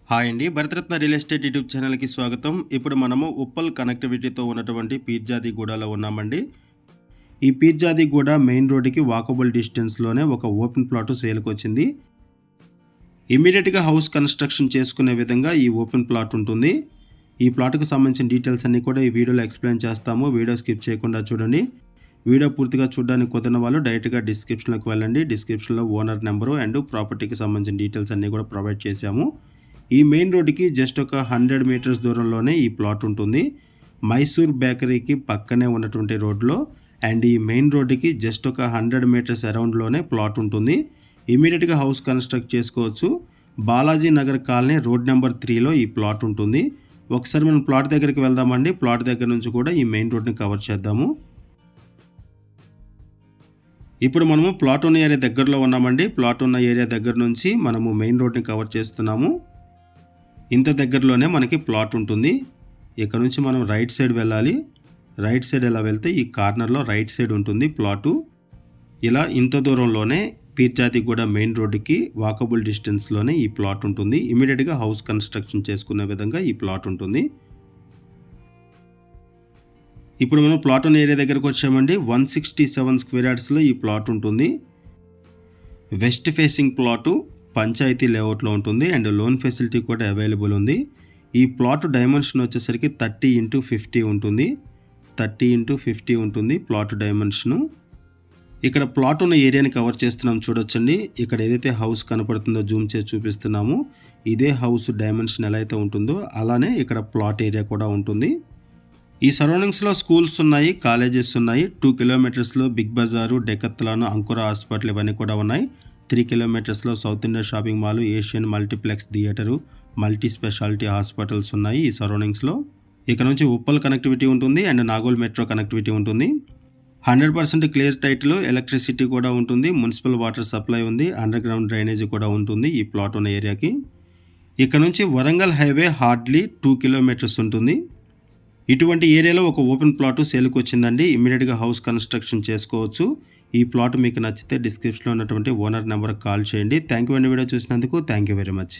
Hi అండి. Bharat Ratna real estate YouTube ఛానల్‌కి స్వాగతం. ఇప్పుడు మనము ఉప్పల్ కనెక్టివిటీతో ఉన్నటువంటి పీర్జాదిగూడలో ఉన్నామండి. ఈ పీర్జాదిగూడ మెయిన్ రోడ్డుకి వాకబుల్ డిస్టెన్స్‌లోనే ఒక ఓపెన్ ప్లాట్ సేల్‌కొచ్చింది. ఇమ్మీడియేట్‌గా హౌస్ కన్‌స్ట్రక్షన్ చేసుకునే విధంగా ఈ ఓపెన్ ప్లాట్ ఉంటుంది. ఈ ప్లాట్‌కి సంబంధించిన డీటెయిల్స్ అన్నీ కూడా ఈ వీడియోలో ఎక్స్‌ప్లెయిన్ చేస్తాము. వీడియో స్కిప్ చేయకుండా చూడండి. వీడియో పూర్తిగా చూడడానికి కుదరని వాళ్ళు డైరెక్ట్‌గా డిస్క్రిప్షన్‌లోకి వెళ్ళండి. డిస్క్రిప్షన్‌లో ఓనర్ నెంబరు అండ్ ప్రాపర్టీకి సంబంధించిన డీటెయిల్స్ అన్నీ కూడా ప్రొవైడ్ చేశాము. ఈ మెయిన్ రోడ్డుకి జస్ట్ ఒక 100 మీటర్స్ దూరంలోనే ఈ ప్లాట్ ఉంటుంది. మైసూర్ బేకరీకి పక్కనే ఉన్నటువంటి రోడ్లో అండ్ ఈ మెయిన్ రోడ్డుకి జస్ట్ ఒక 100 మీటర్స్ అరౌండ్లోనే ప్లాట్ ఉంటుంది. ఇమీడియట్గా హౌస్ కన్స్ట్రక్ట్ చేసుకోవచ్చు. Balaji Nagar colony road number 3లో ఈ ప్లాట్ ఉంటుంది. ఒకసారి మనం ప్లాట్ దగ్గరికి వెళ్దామండి. ప్లాట్ దగ్గర నుంచి కూడా ఈ మెయిన్ రోడ్ని కవర్ చేద్దాము. ఇప్పుడు మనము ప్లాట్ ఉన్న ఏరియా దగ్గరలో ఉన్నామండి. ప్లాట్ ఉన్న ఏరియా దగ్గర నుంచి మనము మెయిన్ రోడ్ని కవర్ చేస్తున్నాము. ఇంత దగ్గరలోనే మనకి ప్లాట్ ఉంటుంది. ఇక్కడ నుంచి మనం రైట్ సైడ్ వెళ్ళాలి. రైట్ సైడ్ ఎలా వెళ్తే ఈ కార్నర్లో రైట్ సైడ్ ఉంటుంది ప్లాటు. ఇలా ఇంత దూరంలోనే పీర్జాదిగూడ మెయిన్ రోడ్డుకి వాకబుల్ డిస్టెన్స్లోనే ఈ ప్లాట్ ఉంటుంది. ఇమీడియట్గా హౌస్ కన్స్ట్రక్షన్ చేసుకునే విధంగా ఈ ప్లాట్ ఉంటుంది. ఇప్పుడు మనం ప్లాట్ ఉన్న ఏరియా దగ్గరకు వచ్చామండి. 167 స్క్వేర్ యార్డ్స్లో ఈ ప్లాట్ ఉంటుంది. వెస్ట్ ఫేసింగ్ ప్లాటు పంచాయతీ లేఅవుట్లో ఉంటుంది అండ్ లోన్ ఫెసిలిటీ కూడా అవైలబుల్ ఉంది. ఈ ప్లాట్ డైమెన్షన్ వచ్చేసరికి 30x50 ఉంటుంది. 30x50 ఉంటుంది ప్లాట్ డైమెన్షను. ఇక్కడ ప్లాట్ ఉన్న ఏరియాని కవర్ చేస్తున్నాం చూడొచ్చండి. ఇక్కడ ఏదైతే హౌస్ కనపడుతుందో జూమ్ చేసి చూపిస్తున్నాము. ఇదే హౌస్ డైమెన్షన్ ఎలా అయితే ఉంటుందో అలానే ఇక్కడ ప్లాట్ ఏరియా కూడా ఉంటుంది. ఈ సరౌండింగ్స్లో స్కూల్స్ ఉన్నాయి, కాలేజెస్ ఉన్నాయి. 2 కిలోమీటర్స్లో బిగ్ బజారు, డెకత్లాను, అంకుర హాస్పిటల్ ఇవన్నీ కూడా ఉన్నాయి. 3 కిలోమీటర్స్లో south India shopping mall, Asian multiplex theatre, multi speciality hospitals ఉన్నాయి ఈ సరౌండింగ్స్లో. ఇక్కడ నుంచి ఉప్పల్ కనెక్టివిటీ ఉంటుంది అండ్ నాగోల్ మెట్రో కనెక్టివిటీ ఉంటుంది. 100% క్లియర్ టైటిల్, ఎలక్ట్రిసిటీ కూడా ఉంటుంది. మున్సిపల్ వాటర్ సప్లై ఉంది. అండర్ గ్రౌండ్ డ్రైనేజీ కూడా ఉంటుంది ఈ ప్లాట్ ఉన్న ఏరియాకి. ఇక్కడ నుంచి వరంగల్ హైవే హార్డ్లీ 2 కిలోమీటర్స్ ఉంటుంది. ఇటువంటి ఏరియాలో ఒక ఓపెన్ ప్లాట్ సేల్కి వచ్చిందండి. ఇమీడియట్గా హౌస్ కన్స్ట్రక్షన్ చేసుకోవచ్చు. ఈ ప్లాట్ మీకు నచ్చితే డిస్క్రిప్షన్లో ఉన్నటువంటి ఓనర్ నెంబర్కి కాల్ చేయండి. థ్యాంక్ యూ అండి వీడియో చూసినందుకు. Thank you very much.